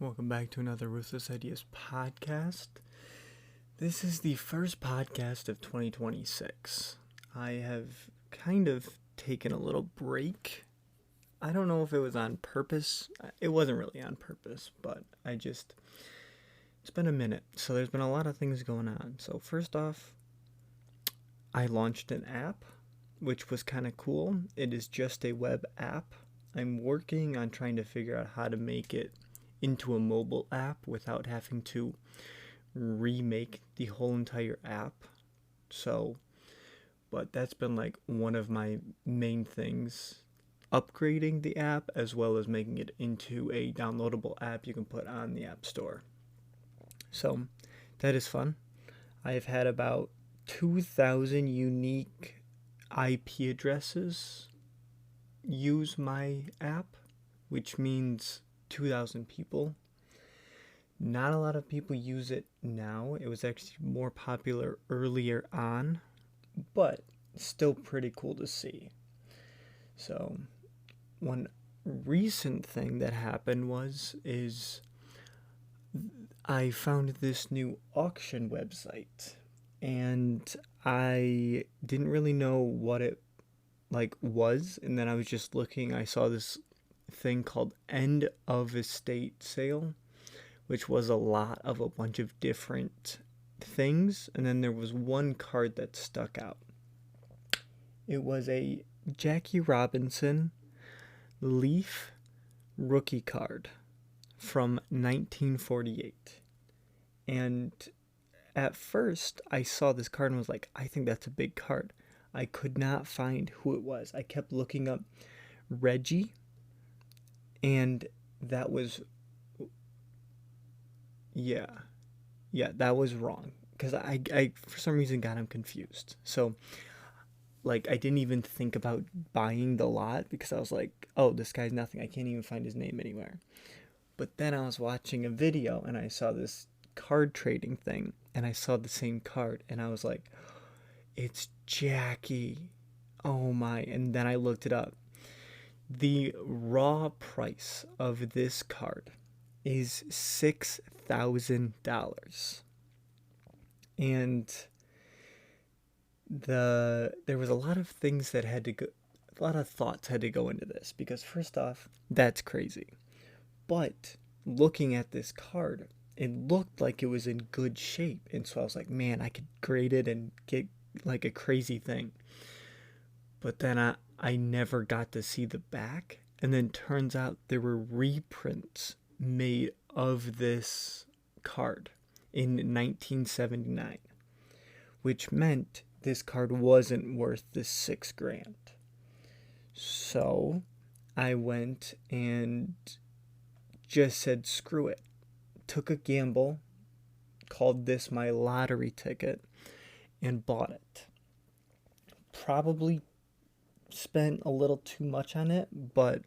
Welcome back to another Ruthless Ideas podcast. This is the first podcast of 2026. I have kind of taken a little break. I don't know if it was on purpose. It wasn't really on purpose, but it's been a minute. So there's been a lot of things going on. So first off, I launched an app, which was kind of cool. It is just a web app. I'm working on trying to figure out how to make it into a mobile app without having to remake the whole entire app. But that's been like one of my main things, upgrading the app as well as making it into a downloadable app you can put on the App Store. So that is fun. I've had about 2,000 unique IP addresses use my app, which means 2,000 people. Not a lot of people use it now. It was actually more popular earlier on, but still pretty cool to see. So one recent thing that happened is I found this new auction website, and I didn't really know what it was, and then I was just looking. I saw this thing called end of estate sale, which was a lot of a bunch of different things, and then there was one card that stuck out. It was a Jackie Robinson Leaf rookie card from 1948. And at first I saw this card and was like, I think that's a big card. I could not find who it was. I kept looking up Reggie, and that was that was wrong, because I for some reason got him confused. So I didn't even think about buying the lot because I was like, oh, this guy's nothing. I can't even find his name anywhere. But then I was watching a video and I saw this card trading thing, and I saw the same card and I was like, it's Jackie. Oh my. And then I looked it up. The raw price of this card is $6,000. And there was a lot of things that had to go, a lot of thoughts had to go into this, because first off, that's crazy. But looking at this card, it looked like it was in good shape. And so I was like, man, I could grade it and get like a crazy thing. But then I never got to see the back. And then turns out there were reprints made of this card in 1979, which meant this card wasn't worth the $6,000. So I went and just said, screw it. Took a gamble, called this my lottery ticket, and bought it. Probably spent a little too much on it, but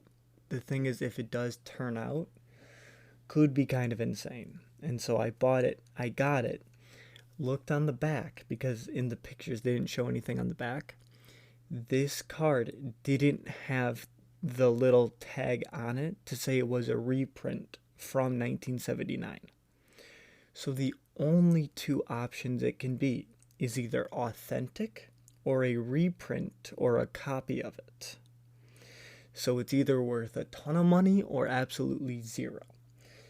the thing is, if it does turn out, could be kind of insane. And so I bought it, I got it, looked on the back, because in the pictures they didn't show anything on the back. This card didn't have the little tag on it to say it was a reprint from 1979. So the only two options it can be is either authentic or a reprint or a copy of it. So it's either worth a ton of money or absolutely zero.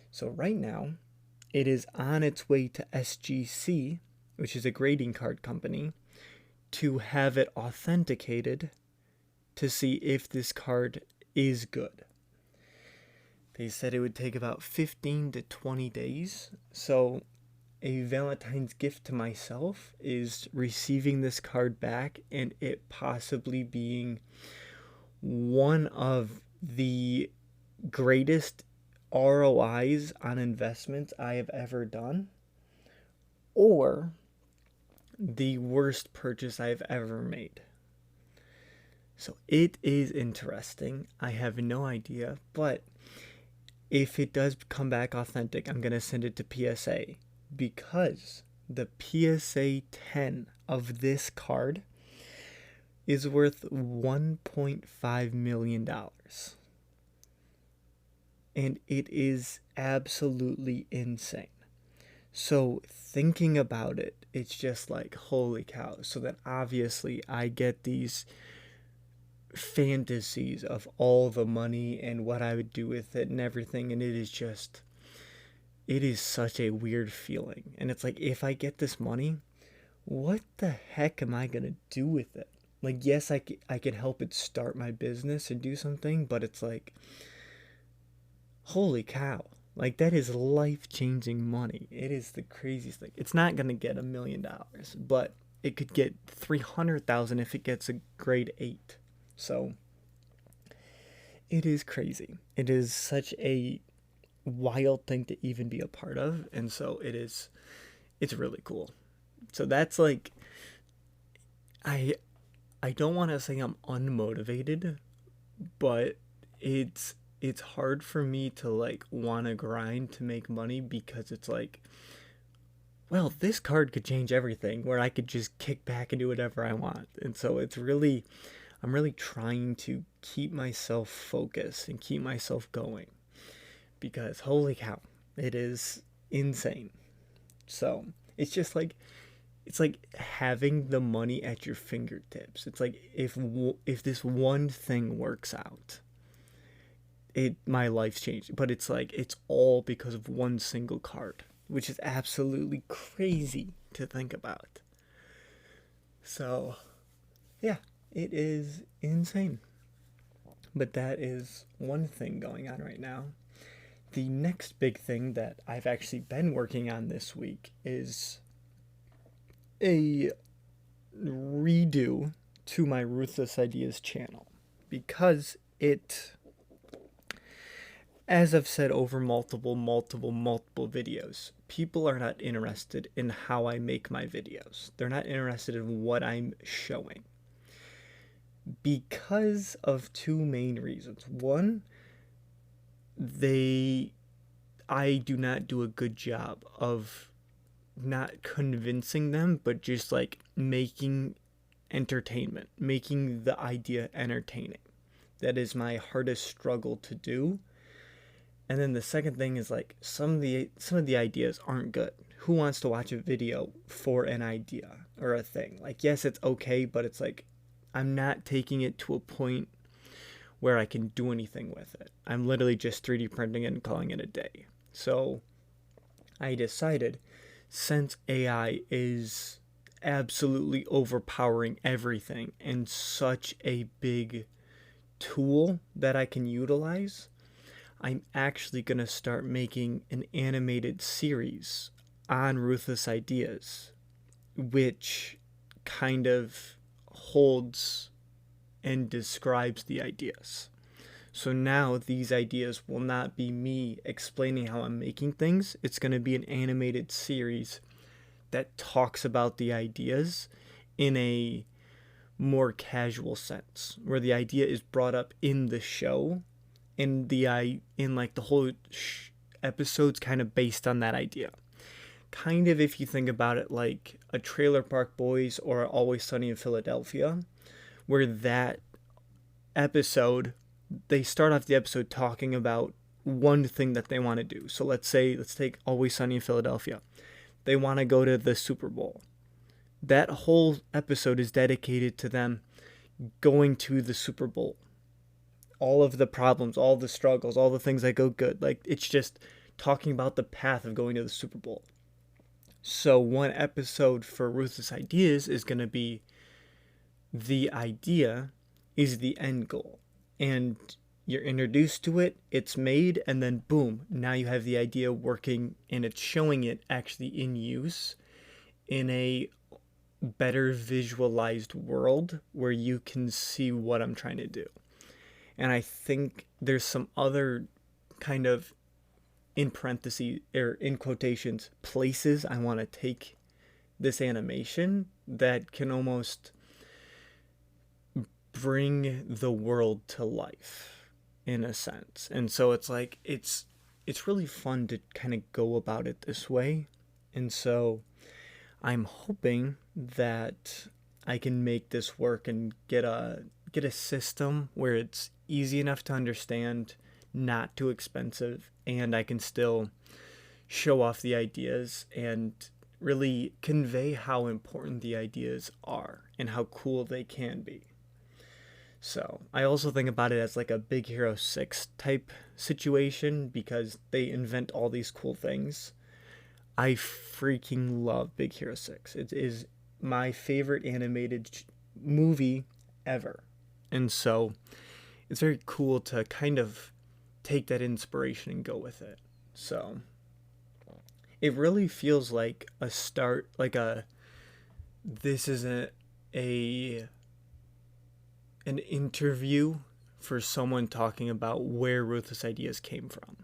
So right now, it is on its way to SGC, which is a grading card company, to have it authenticated to see if this card is good. They said it would take about 15 to 20 days. So a Valentine's gift to myself is receiving this card back and it possibly being one of the greatest ROIs on investments I have ever done, or the worst purchase I've ever made. So it is interesting. I have no idea, but if it does come back authentic, I'm going to send it to PSA, because the PSA 10 of this card is worth $1.5 million. and it is absolutely insane. So thinking about it, it's just like, holy cow. So then obviously I get these fantasies of all the money and what I would do with it and everything, and it is such a weird feeling. And it's like, if I get this money, what the heck am I going to do with it? Like, yes, I can help it start my business and do something, but it's like, holy cow. Like, that is life changing money. It is the craziest thing. It's not going to get $1 million, but it could get 300,000 if it gets a grade 8. So, it is crazy. It is such a wild thing to even be a part of. And so, it's really cool. So, that's like, I, I don't want to say I'm unmotivated, but it's hard for me to like want to grind to make money because it's like, well, this card could change everything where I could just kick back and do whatever I want. And so I'm really trying to keep myself focused and keep myself going because holy cow, it is insane. So it's just like, it's like having the money at your fingertips. It's like, if this one thing works out, it my life's changed. But it's like, it's all because of one single card, which is absolutely crazy to think about. So yeah, it is insane. But that is one thing going on right now. The next big thing that I've actually been working on this week is a redo to my Ruthless Ideas channel because it, as I've said over multiple videos, people are not interested in how I make my videos. They're not interested in what I'm showing because of two main reasons. One, I do not do a good job of not convincing them, but just like making entertainment, making the idea entertaining. That is my hardest struggle to do. And then the second thing is like some of the ideas aren't good. Who wants to watch a video for an idea or a thing? Like, yes, it's okay, but it's like I'm not taking it to a point where I can do anything with it. I'm literally just 3D printing it and calling it a day. So I decided, since AI is absolutely overpowering everything and such a big tool that I can utilize, I'm actually going to start making an animated series on Ruthless Ideas, which kind of holds and describes the ideas. So now these ideas will not be me explaining how I'm making things. It's going to be an animated series that talks about the ideas in a more casual sense, where the idea is brought up in the show, and in like the whole episode's kind of based on that idea. Kind of, if you think about it, like a Trailer Park Boys or Always Sunny in Philadelphia, where that episode, they start off the episode talking about one thing that they want to do. So let's take Always Sunny in Philadelphia. They want to go to the Super Bowl. That whole episode is dedicated to them going to the Super Bowl. All of the problems, all the struggles, all the things that go good. Like, it's just talking about the path of going to the Super Bowl. So one episode for Ruthless Ideas is going to be the idea is the end goal. And you're introduced to it, it's made, and then boom, now you have the idea working, and it's showing it actually in use in a better visualized world where you can see what I'm trying to do. And I think there's some other kind of, in parentheses or in quotations, places I want to take this animation that can almost bring the world to life in a sense. And so it's like it's really fun to kind of go about it this way. And so I'm hoping that I can make this work and get a system where it's easy enough to understand, not too expensive, and I can still show off the ideas and really convey how important the ideas are and how cool they can be. So I also think about it as like a Big Hero 6 type situation because they invent all these cool things. I freaking love Big Hero 6. It is my favorite animated movie ever. And so it's very cool to kind of take that inspiration and go with it. So it really feels like a start, like this isn't an interview for someone talking about where Ruthless Ideas came from.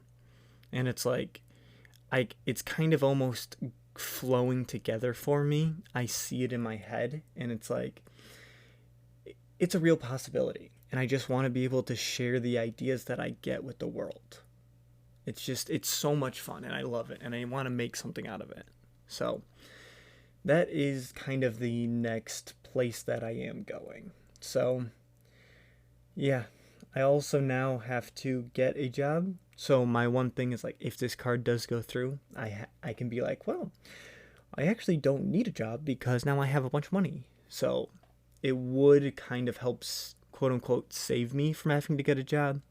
And it's like, it's kind of almost flowing together for me. I see it in my head, and it's like, it's a real possibility. And I just want to be able to share the ideas that I get with the world. It's so much fun, and I love it, and I want to make something out of it. So that is kind of the next place that I am going. So yeah, I also now have to get a job. So my one thing is like, if this card does go through, I can be like, well, I actually don't need a job because now I have a bunch of money. So it would kind of help, quote unquote, save me from having to get a job.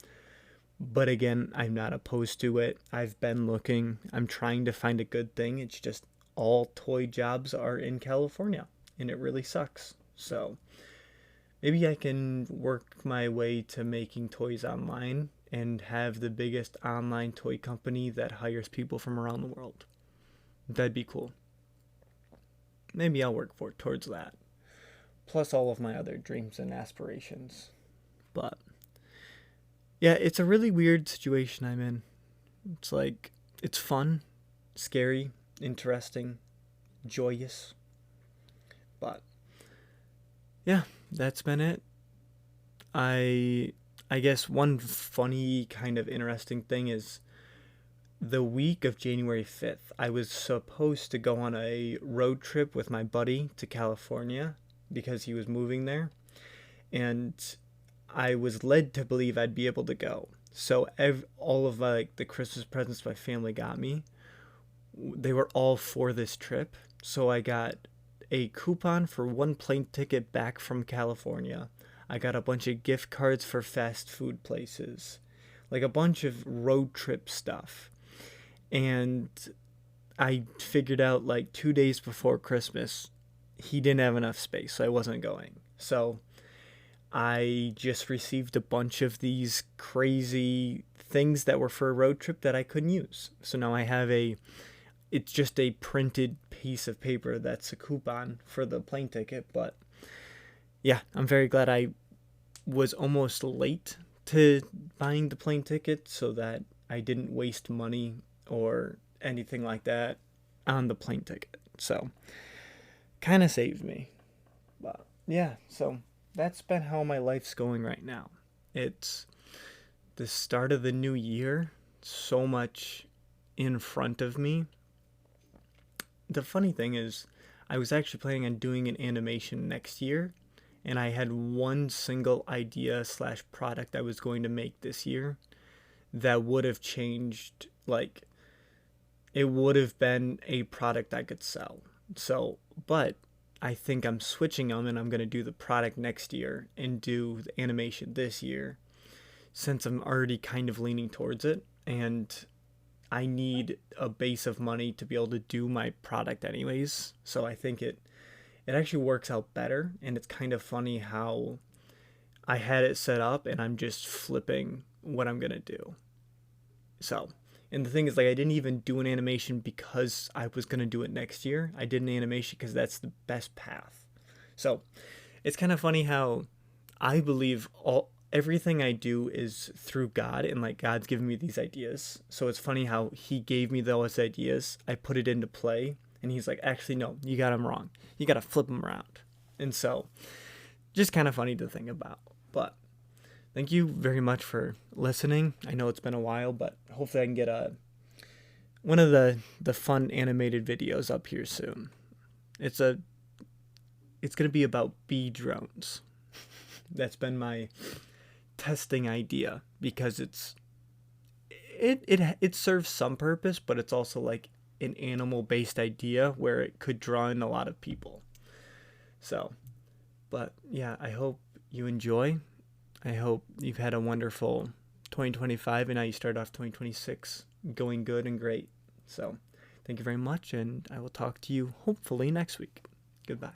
But again, I'm not opposed to it. I've been looking. I'm trying to find a good thing. It's just all toy jobs are in California, and it really sucks. So maybe I can work my way to making toys online and have the biggest online toy company that hires people from around the world. That'd be cool. Maybe I'll work towards that. Plus all of my other dreams and aspirations. But yeah, it's a really weird situation I'm in. It's like, it's fun, scary, interesting, joyous. But yeah, that's been it. I guess one funny kind of interesting thing is the week of January 5th, I was supposed to go on a road trip with my buddy to California because he was moving there. And I was led to believe I'd be able to go. So all of the Christmas presents my family got me, they were all for this trip. So I got a coupon for one plane ticket back from California. I got a bunch of gift cards for fast food places, like a bunch of road trip stuff. And I figured out like 2 days before Christmas, he didn't have enough space, so I wasn't going. So I just received a bunch of these crazy things that were for a road trip that I couldn't use. So now I have it's just a printed piece of paper that's a coupon for the plane ticket. But yeah, I'm very glad I was almost late to buying the plane ticket so that I didn't waste money or anything like that on the plane ticket. So kind of saved me. But yeah, so that's been how my life's going right now. It's the start of the new year, so much in front of me. The funny thing is, I was actually planning on doing an animation next year, and I had one single idea / product I was going to make this year that would have changed, like, it would have been a product I could sell. So, but I think I'm switching them, and I'm going to do the product next year and do the animation this year, since I'm already kind of leaning towards it, and I need a base of money to be able to do my product anyways. So I think it actually works out better, and it's kind of funny how I had it set up and I'm just flipping what I'm going to do. So, and the thing is, like, I didn't even do an animation because I was going to do it next year. I did an animation because that's the best path. So it's kind of funny how I believe everything I do is through God, and like God's given me these ideas. So it's funny how he gave me those ideas. I put it into play, and he's like, actually, no, you got them wrong. You got to flip them around. And so just kind of funny to think about. But thank you very much for listening. I know it's been a while, but hopefully I can get one of the fun animated videos up here soon. It's going to be about bee drones. That's been my testing idea because it's it serves some purpose, but it's also like an animal based idea where it could draw in a lot of people. So, but yeah, I hope you enjoy. I hope you've had a wonderful 2025, and now you start off 2026 going good and great. So, thank you very much, and I will talk to you hopefully next week. Goodbye.